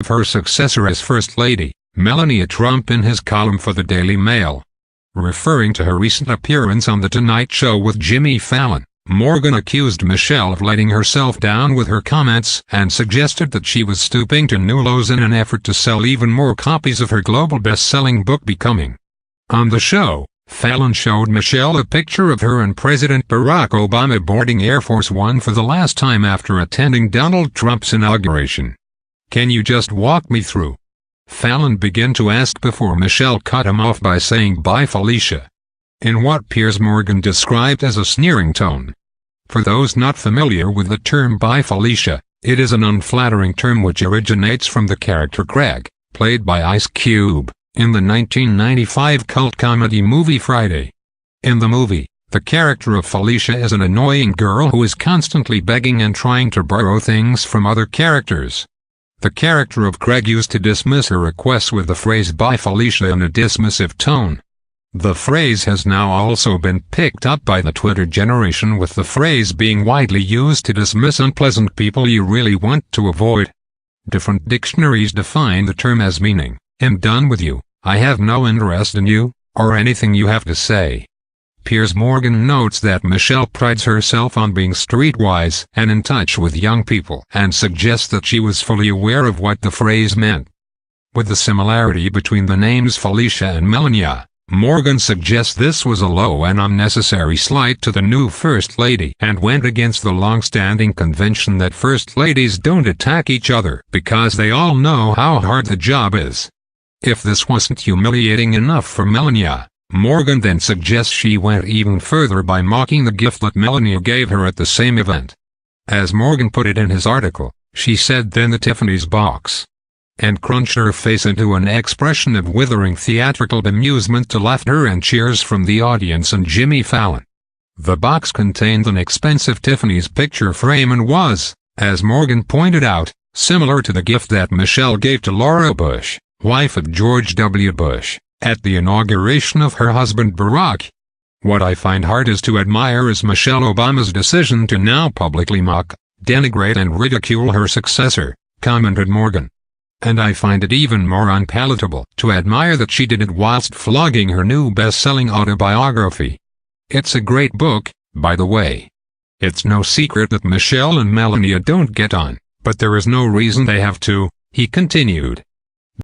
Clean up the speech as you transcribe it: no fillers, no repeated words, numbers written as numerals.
of her successor as First Lady, Melania Trump, in his column for the Daily Mail. Referring to her recent appearance on The Tonight Show with Jimmy Fallon, Morgan accused Michelle of letting herself down with her comments and suggested that she was stooping to new lows in an effort to sell even more copies of her global best-selling book Becoming. On the show, Fallon showed Michelle a picture of her and President Barack Obama boarding Air Force One for the last time after attending Donald Trump's inauguration. "Can you just walk me through?" Fallon began to ask before Michelle cut him off by saying, "Bye, Felicia," in what Piers Morgan described as a sneering tone. For those not familiar with the term "Bye, Felicia," it is an unflattering term which originates from the character Craig, played by Ice Cube, in the 1995 cult comedy movie Friday. In the movie, the character of Felicia is an annoying girl who is constantly begging and trying to borrow things from other characters. The character of Craig used to dismiss her requests with the phrase "Bye, Felicia" in a dismissive tone. The phrase has now also been picked up by the Twitter generation, with the phrase being widely used to dismiss unpleasant people you really want to avoid. Different dictionaries define the term as meaning, "I'm done with you, I have no interest in you, or anything you have to say." Piers Morgan notes that Michelle prides herself on being streetwise and in touch with young people, and suggests that she was fully aware of what the phrase meant. With the similarity between the names Felicia and Melania, Morgan suggests this was a low and unnecessary slight to the new First Lady, and went against the long-standing convention that First Ladies don't attack each other because they all know how hard the job is. If this wasn't humiliating enough for Melania, Morgan then suggests she went even further by mocking the gift that Melania gave her at the same event. As Morgan put it in his article, she said then the Tiffany's box, and crunched her face into an expression of withering theatrical bemusement to laughter and cheers from the audience and Jimmy Fallon. The box contained an expensive Tiffany's picture frame and was, as Morgan pointed out, similar to the gift that Michelle gave to Laura Bush, wife of George W. Bush, at the inauguration of her husband Barack. "What I find hard is to admire is Michelle Obama's decision to now publicly mock, denigrate and ridicule her successor," commented Morgan. "And I find it even more unpalatable to admire that she did it whilst flogging her new best-selling autobiography. It's a great book, by the way. It's no secret that Michelle and Melania don't get on, but there is no reason they have to," he continued.